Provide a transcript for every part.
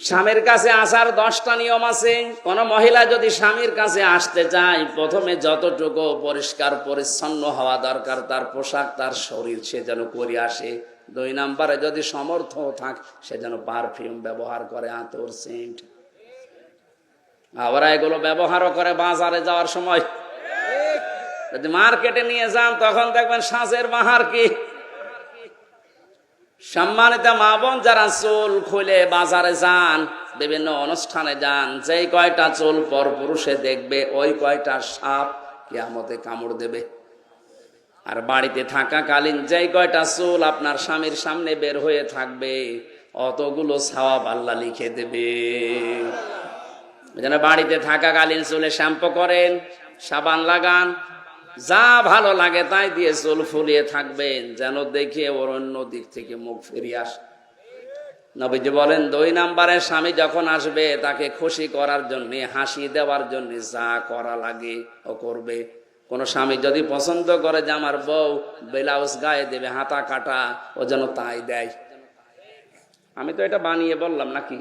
স্বামীর কাছে আসার 10টা নিয়ম আছে। কোন মহিলা যদি স্বামীর কাছে আসতে চায়, প্রথমে যতটুকু পরিষ্কার পরিচ্ছন্ন হওয়া দরকার তার পোশাক, তার শরীর, সে যেন করে আসে। 2 নম্বরে যদি সমর্থ থাকে, সে যেন পারফিউম ব্যবহার করে, আতর, সেন্ট। আবার এগুলো ব্যবহারও করে বাজারে যাওয়ার সময়। যদি মার্কেটে নিয়ে যান, তখন দেখবেন সাজের বাহার কি। সম্মানিত মা বোন, যারা চুল খুলে বাজারে যান, বিভিন্ন অনুষ্ঠানে যান, যেই কয়টা চুল পর পুরুষে দেখবে, ওই কয়টা সাপ কিয়ামতে কামড় দেবে। আর বাড়িতে থাকাকালীন যেই কয়টা চুল আপনার স্বামীর সামনে বের হয়ে থাকবে, অতগুলো সওয়াব আল্লাহ লিখে দেবে। যেন বাড়িতে থাকাকালীন চুলে শ্যাম্পু করেন, সাবান লাগান, যা ভালো লাগে তাই দিয়ে চুল ফুলিয়ে থাকবেন, যেন দেখে ওর অন্য দিক থেকে মুখ ফিরিয়ে আসে। নবীজি বলেন, 2 নম্বরে স্বামী যখন আসবে, তাকে খুশি করার জন্য, হাসি দেওয়ার জন্য যা করা লাগে ও করবে। কোন স্বামী যদি পছন্দ করে যে আমার বউ ব্লাউজ গায়ে দেবে, হাতা কাটা, ও যেন তাই দেয়। আমি তো এটা বানিয়ে বললাম নাকি?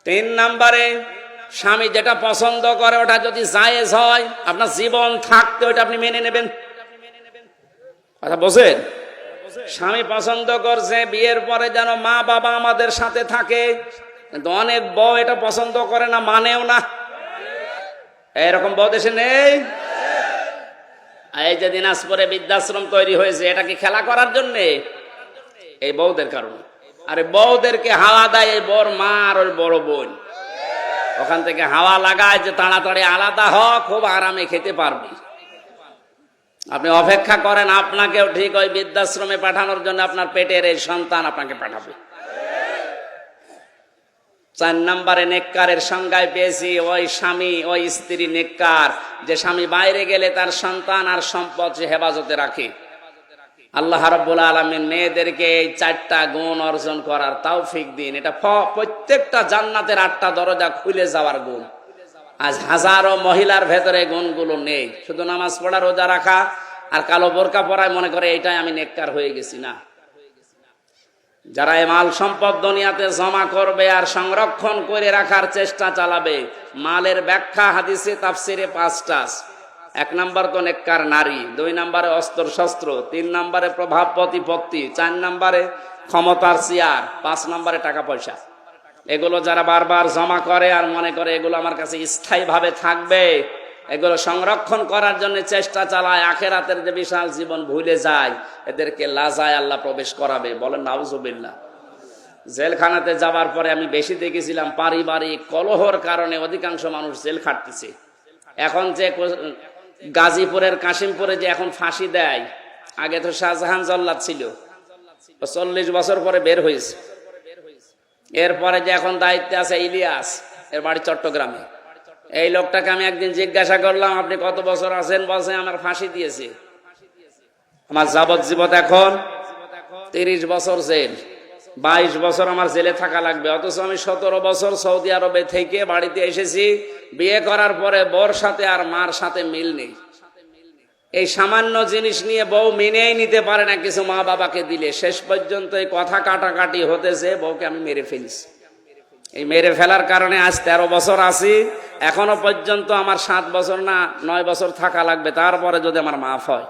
3 নম্বরে স্বামী যেটা পছন্দ করে ওটা যদি জায়েজ হয়, আপনার জীবন থাকতে ওটা আপনি মেনে নেবেন। কথা বোঝেন? স্বামী পছন্দ করছে বিয়ের পরে যেন মা বাবা আমাদের সাথে থাকে, কিন্তু অনেক বউ এটা পছন্দ করে না, মানেও না। এরকম বউ দেশে নেই? এই যে দিনাজপুরে বৃদ্ধাশ্রম তৈরি হয়েছে, এটা কি খেলা করার জন্য? এই বউদের কারণে। আরে বউদেরকে হাওয়া দেয় এই বর মা আর ওই বড় বোন, ওখান থেকে হাওয়া লাগায় যে তাড়াতাড়ি আলাদা হ, খুব আরামে খেতে পারবি। আপনি অপেক্ষা করেন, আপনাকেও ঠিক ওই বৃদ্ধাশ্রমে পাঠানোর জন্য আপনার পেটের এই সন্তান আপনাকে পাঠাবে। 4 নম্বরে নেককারের সংজ্ঞায় পেয়েছি, ওই স্বামী, ওই স্ত্রী নেককার, যে স্বামী বাইরে গেলে তার সন্তান আর সম্পদ সে হেফাজতে রাখে। আল্লাহ রাব্বুল আলামিন মেয়েদেরকে এই 4টা গুণ অর্জন করার তৌফিক দিন। এটা প্রত্যেকটা জান্নাতের 8টা দরজা খুলে যাওয়ার গুণ। আজ হাজারো মহিলার ভেতরে গুণগুলো নেই। শুধু নামাজ পড়া, রোজা রাখা আর কালো বোরকা পরায় মনে করে এটাই আমি নেককার হয়ে গেছি। না, যারা এই মাল সম্পদ দুনিয়াতে জমা করবে আর সংরক্ষণ করে রাখার চেষ্টা চালাবে, মালের ব্যাখ্যা হাদিসে তাফসিরে 5টা। 1 নম্বর তো নেককার নারী, 2 নম্বরে অস্ত্র শস্ত্র, 3 নম্বরে প্রভাব প্রতিপত্তি, 4 নম্বরে ক্ষমতার চেয়ার, 5 নম্বরে টাকা পয়সা। এগুলো যারা বারবার জমা করে আর মনে করে এগুলো আমার কাছে স্থায়ীভাবে থাকবে, এগুলো সংরক্ষণ করার জন্য চেষ্টা চালায়, আখেরাতের যে বিশাল জীবন ভুলে যায়, এদেরকে লাজায় আল্লাহ প্রবেশ করাবে। বলেন নাউজুবিল্লাহ। জেলখানাতে যাবার পরে আমি বেশি দেখেছিলাম, পারিবারিক কলহর কারণে অধিকাংশ মানুষ জেল খাটতেছে। এখন যে গাজীপুরের কাশিমপুরে যে এখন ফাঁসি দেয়, আগে তো শাহজাহান জল্লাদ ছিল, 40 বছর পরে বের হয়েছে। এরপরে যে এখন দায়িত্বে আছে ইলিয়াস, এর বাড়ি চট্টগ্রামে। এই লোকটাকে আমি একদিন জিজ্ঞাসা করলাম, আপনি কত বছর আছেন? বলছে আমার ফাঁসি দিয়েছে, আমার যাবজ্জীবন এখন 30 বছর জেল, 22 বছর আমার জেলে থাকা লাগবে। অথচ আমি 17 বছর সৌদি আরবে থেকে বাড়িতে এসেছি। বিয়ে করার পরে বর সাথে আর মার সাথে মিল নেই। এই সামান্য জিনিস নিয়ে বউ মেনেই নিতে পারে না কিছু মা বাবাকে দিলে। শেষ পর্যন্ত এই কথা কাটাকাটি হতেছে, বউকে আমি মেরে ফেলছি। এই মেরে ফেলার কারণে আজ 13 বছর আছি। এখনো পর্যন্ত আমার 7 বছর না 9 বছর থাকা লাগবে, তারপরে যদি আমার মাফ হয়।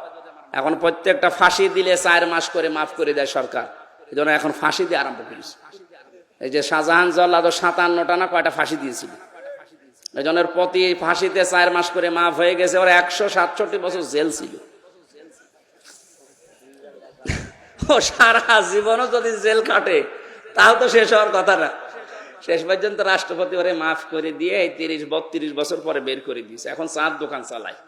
এখন প্রত্যেকটা ফাঁসি দিলে 4 মাস করে মাফ করে দেয় সরকার। এই জন্য এখন ফাঁসি দিয়ে আরম্ভ করেছে। এই যে শাহজাহান জল্লাদ 57টা না কয়টা ফাঁসি দিয়েছিল, এই জন্য প্রতি ফাঁসিতে 4 মাস করে মাফ হয়ে গেছে। ওর 167 বছর জেল ছিল। ও সারা জীবনও যদি জেল কাটে তাও তো শেষ হওয়ার কথা না। শেষ পর্যন্ত রাষ্ট্রপতি ওরে মাফ করে দিয়ে 30-32 বছর পরে বের করে দিয়েছে। এখন চার দোকান চালায়।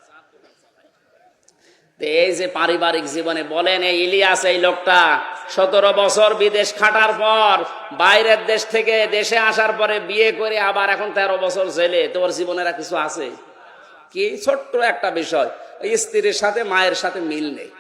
এই যে পারিবারিক জীবনে বলেন, এই ইলিয়াস এই লোকটা 17 বছর বিদেশ খাটার পর বাইরের দেশ থেকে দেশে আসার পরে বিয়ে করে আবার এখন 13 বছর জেলে। তোর জীবনের আর কিছু আছে কি? ছোট্ট একটা বিষয়, স্ত্রীর সাথে মায়ের সাথে মিল নেই।